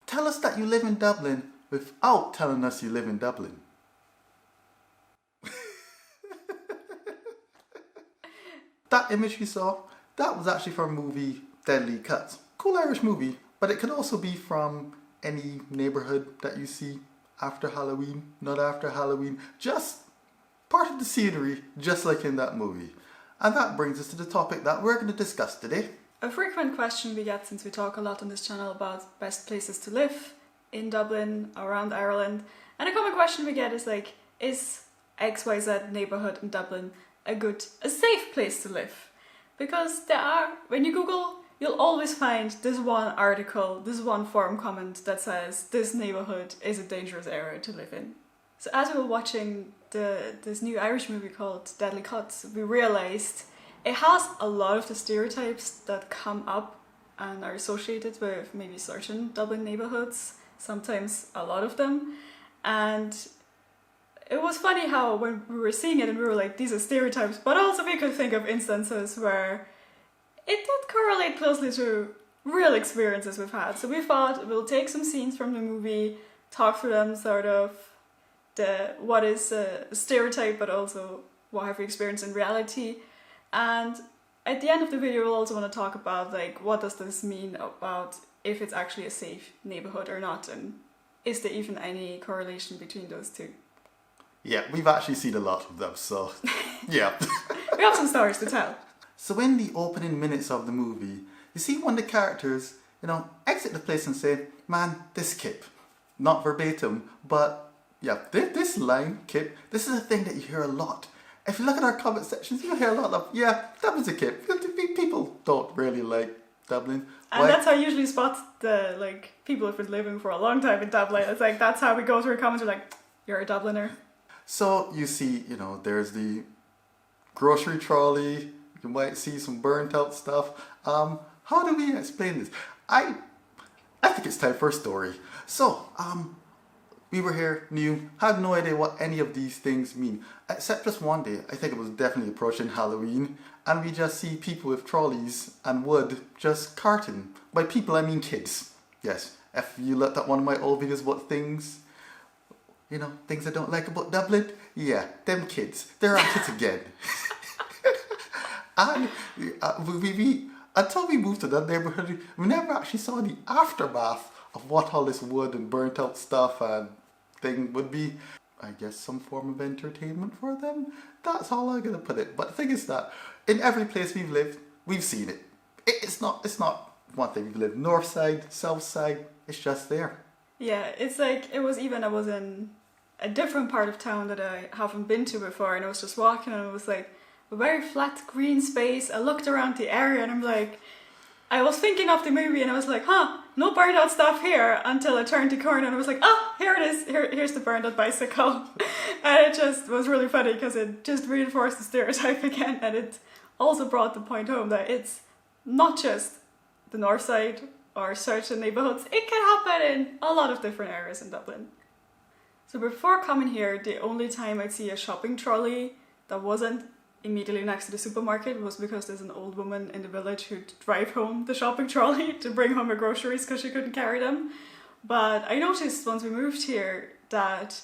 tell us that you live in Dublin without telling us you live in Dublin. That image you saw, that was actually from movie Deadly Cuts. Cool Irish movie, but it could also be from any neighbourhood that you see after Halloween, not after Halloween, just part of the scenery, just like in that movie. And that brings us to the topic that we're going to discuss today. A frequent question we get, since we talk a lot on this channel about best places to live in Dublin, around Ireland, and a common question we get is like, is XYZ neighbourhood in Dublin a safe place to live? Because when you Google, you'll always find this one article, this one forum comment that says this neighbourhood is a dangerous area to live in. So as we were watching this new Irish movie called Deadly Cuts, we realised it has a lot of the stereotypes that come up and are associated with maybe certain Dublin neighbourhoods, sometimes a lot of them. And it was funny how when we were seeing it and we were like, these are stereotypes, but also we could think of instances where it did correlate closely to real experiences we've had. So we thought we'll take some scenes from the movie, talk through them, sort of what is a stereotype, but also what have we experienced in reality. And at the end of the video, we'll also want to talk about like, what does this mean about if it's actually a safe neighbourhood or not, and is there even any correlation between those two? Yeah, we've actually seen a lot of them, so yeah. We have some stories to tell. So in the opening minutes of the movie, you see one of the characters, exit the place and say, man, this Kip. Not verbatim, but yeah, this line, Kip, this is a thing that you hear a lot. If you look at our comment sections, you'll hear a lot of, yeah, that was a Kip. People don't really like Dublin. And that's how I usually spot the people who've been living for a long time in Dublin. It's like, that's how we go through comments, we're like, you're a Dubliner. So you see, there's the grocery trolley, you might see some burnt out stuff. How do we explain this? I think it's time for a story. So, we were here, new, had no idea what any of these things mean. Except just one day, I think it was definitely approaching Halloween, and we just see people with trolleys and wood just carting. By people, I mean kids. Yes, if you looked at one of my old videos about things I don't like about Dublin, yeah, them kids, they're at it again. And we until we moved to that neighbourhood, we never actually saw the aftermath of what all this wood and burnt out stuff and thing would be. I guess some form of entertainment for them. That's all I'm gonna put it. But the thing is that in every place we've lived, we've seen it. It's not one thing we've lived north side, south side. It's just there. Yeah, it's like I was in a different part of town that I haven't been to before, and I was just walking and it was like a very flat green space. I looked around the area and I'm like, I was thinking of the movie and I was like, no burned out stuff here, until I turned the corner and I was like, here it is, here's the burned out bicycle. And it just was really funny because it just reinforced the stereotype again, and it also brought the point home that it's not just the north side or certain neighbourhoods, it can happen in a lot of different areas in Dublin. So before coming here, the only time I'd see a shopping trolley that wasn't immediately next to the supermarket was because there's an old woman in the village who'd drive home the shopping trolley to bring home her groceries because she couldn't carry them. But I noticed once we moved here that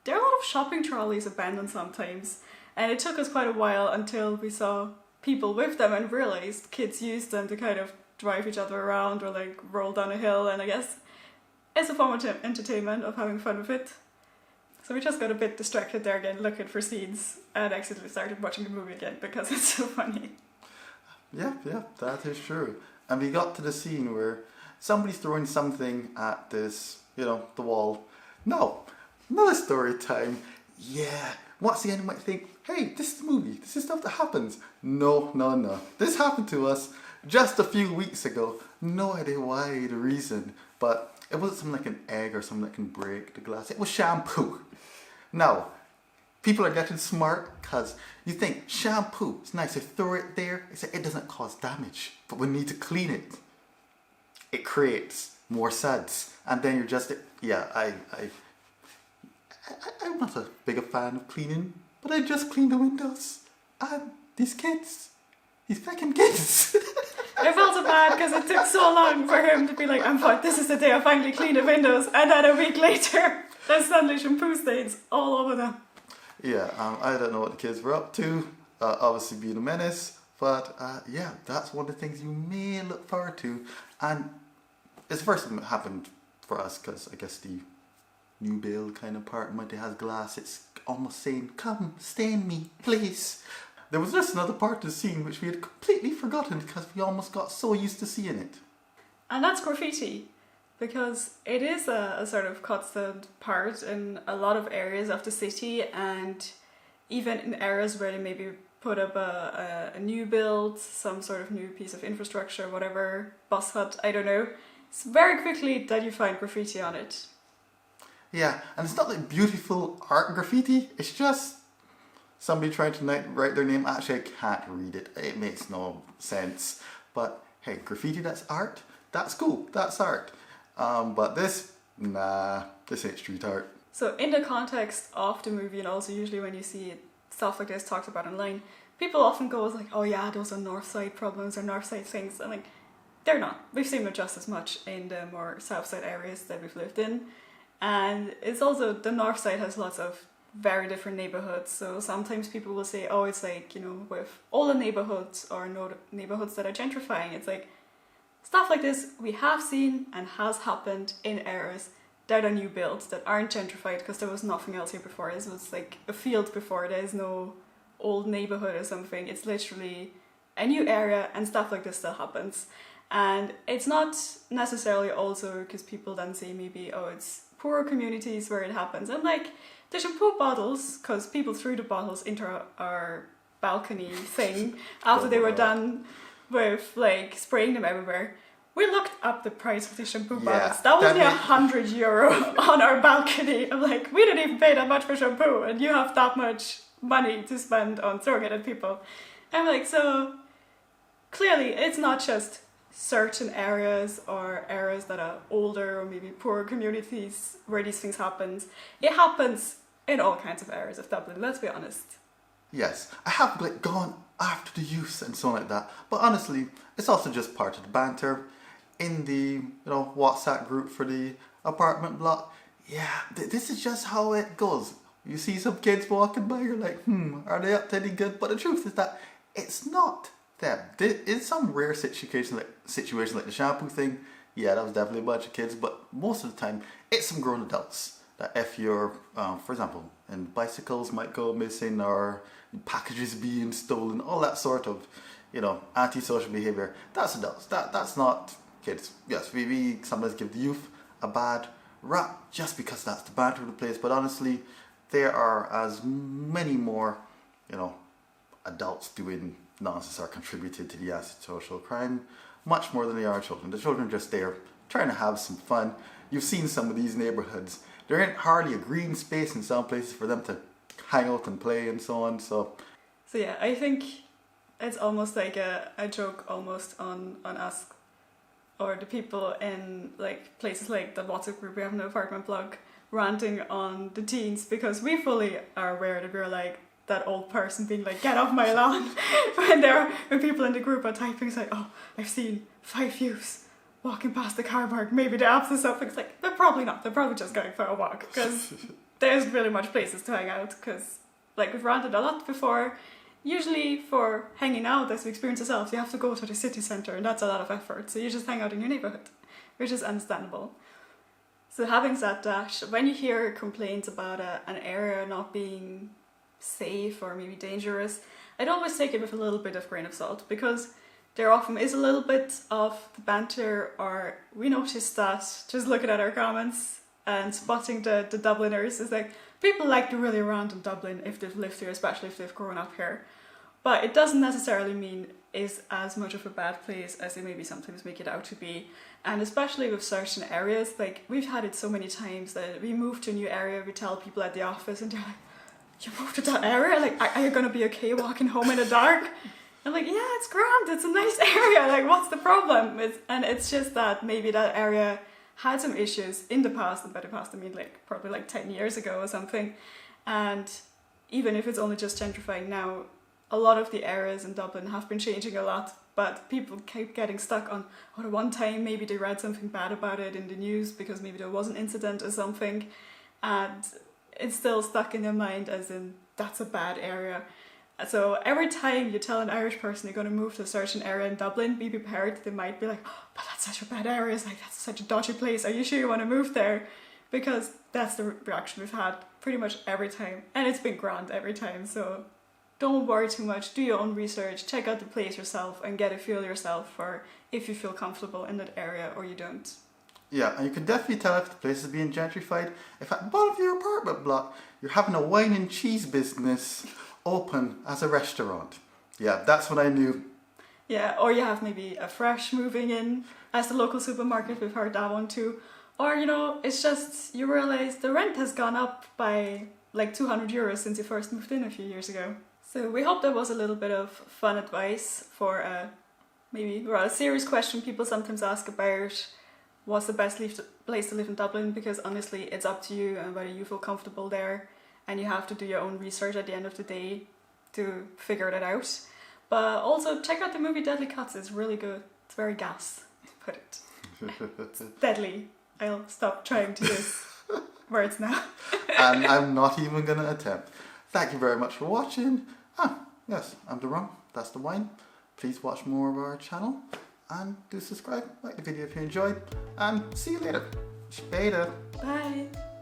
there are a lot of shopping trolleys abandoned sometimes, and it took us quite a while until we saw people with them and realised kids use them to kind of drive each other around or roll down a hill, and I guess it's a form of entertainment, of having fun with it. So we just got a bit distracted there again, looking for scenes, and accidentally started watching the movie again because it's so funny. Yeah, that is true. And we got to the scene where somebody's throwing something at this, the wall. No, another story time. Yeah, once again you might think, hey, this is the movie, this is stuff that happens. No. This happened to us just a few weeks ago. No idea why, the reason, but it wasn't something like an egg or something that can break the glass. It was shampoo. Now, people are getting smart because you think shampoo, it's nice to throw it there. It doesn't cause damage, but we need to clean it. It creates more suds, and then you're just, I'm not a big fan of cleaning, but I just cleaned the windows. And these fucking kids. I felt so bad because it took so long for him to be like, I'm fine, this is the day I finally clean the windows. And then a week later, there's suddenly shampoo stains all over them. Yeah, I don't know what the kids were up to. Obviously being a menace. But yeah, that's one of the things you may look forward to. And it's the first time it happened for us because I guess the new build kind of apartment, it has glass. It's almost saying, come, stain me, please. There was just another part of the scene which we had completely forgotten because we almost got so used to seeing it. And that's graffiti, because it is a sort of constant part in a lot of areas of the city, and even in areas where they maybe put up a new build, some sort of new piece of infrastructure, whatever, bus hut, I don't know. It's very quickly that you find graffiti on it. Yeah, and it's not like beautiful art graffiti, it's just somebody trying to write their name. Actually, I can't read it. It makes no sense. But hey, graffiti that's art. That's cool. That's art. But this, nah, this ain't street art. So in the context of the movie, and also usually when you see stuff like this talked about online, people often go like, oh yeah, those are north side problems or north side things. And like, they're not. We've seen it just as much in the more south side areas that we've lived in. And it's also, the north side has lots of very different neighborhoods. So sometimes people will say, oh, it's like, you know, with all the neighborhoods or neighborhoods that are gentrifying, it's like stuff like this we have seen and has happened in areas that are new builds that aren't gentrified because there was nothing else here before. It was like a field before. There is no old neighborhood or something. It's literally a new area, and stuff like this still happens. And it's not necessarily also because people then say maybe, oh, it's poorer communities where it happens. And like the shampoo bottles, because people threw the bottles into our balcony thing after they were done with like spraying them everywhere. We looked up the price of the shampoo bottles. That was only €100 on our balcony. I'm like, we didn't even pay that much for shampoo, and you have that much money to spend on throwing it at people. I'm like, so clearly it's not just certain areas or areas that are older or maybe poorer communities where these things happen. It happens in all kinds of areas of Dublin, let's be honest. Yes, I have like gone after the youth and so on like that, but honestly, it's also just part of the banter in the WhatsApp group for the apartment block. Yeah, this is just how it goes. You see some kids walking by, you're like, are they up to any good? But the truth is that it's not them. In some rare situations like the shampoo thing, yeah, that was definitely a bunch of kids, but most of the time, it's some grown adults. That if you're, for example, and bicycles might go missing or packages being stolen, all that sort of, antisocial behaviour, that's adults. That's not kids. Yes, we sometimes give the youth a bad rap just because that's the banter of the place, but honestly, there are as many more, adults doing nonsense or contributed to the antisocial crime, much more than they are children. The children are just there trying to have some fun. You've seen some of these neighbourhoods. There ain't hardly a green space in some places for them to hang out and play and so on. So yeah, I think it's almost like a joke almost on us or the people in like places like the WhatsApp group we have in the apartment blog ranting on the teens, because we fully are aware that we're like that old person being like, get off my lawn when people in the group are typing, it's like, oh, I've seen 5 youths walking past the car park, maybe they're up to something. It's like, they're probably not, they're probably just going for a walk, because there's really much places to hang out, because like we've ranted a lot before, usually for hanging out, as we experience ourselves, you have to go to the city centre, and that's a lot of effort, so you just hang out in your neighbourhood, which is understandable. So having said that, when you hear complaints about an area not being safe or maybe dangerous, I'd always take it with a little bit of grain of salt, because there often is a little bit of the banter, or we noticed that just looking at our comments and spotting the Dubliners, is like people like to really around in Dublin if they've lived here, especially if they've grown up here. But it doesn't necessarily mean it's as much of a bad place as they maybe sometimes make it out to be. And especially with certain areas, like we've had it so many times that we move to a new area, we tell people at the office and they're like, you moved to that area? Like, are you going to be okay walking home in the dark? I'm like, yeah, it's grand, it's a nice area, like what's the problem? It's just that maybe that area had some issues in the past, and by the past I mean like probably like 10 years ago or something. And even if it's only just gentrifying now, a lot of the areas in Dublin have been changing a lot but people keep getting stuck on, oh, the one time maybe they read something bad about it in the news because maybe there was an incident or something, and it's still stuck in their mind as in, that's a bad area. So every time you tell an Irish person you're going to move to a certain area in Dublin, be prepared. They might be like, oh, but that's such a bad area. It's like, that's such a dodgy place. Are you sure you want to move there? Because that's the reaction we've had pretty much every time. And it's been grand every time. So don't worry too much. Do your own research. Check out the place yourself and get a feel yourself for if you feel comfortable in that area or you don't. Yeah, and you can definitely tell if the place is being gentrified. If at the bottom of your apartment block, you're having a wine and cheese business open as a restaurant. Yeah, that's what I knew. Yeah, or you have maybe a fresh moving in as the local supermarket. We've heard that one too. Or, you know, it's just you realize the rent has gone up by like 200 euros since you first moved in a few years ago. So we hope that was a little bit of fun advice for maybe a serious question people sometimes ask about what's the best place to live in Dublin, because honestly it's up to you and whether you feel comfortable there, and you have to do your own research at the end of the day to figure that out. But also check out the movie Deadly Cuts, it's really good. It's very gas, put it. It's deadly. I'll stop trying to use words now. And I'm not even going to attempt. Thank you very much for watching. Yes, I'm the rum, that's the wine. Please watch more of our channel and do subscribe, like the video if you enjoyed, and see you later. Bye. Bye.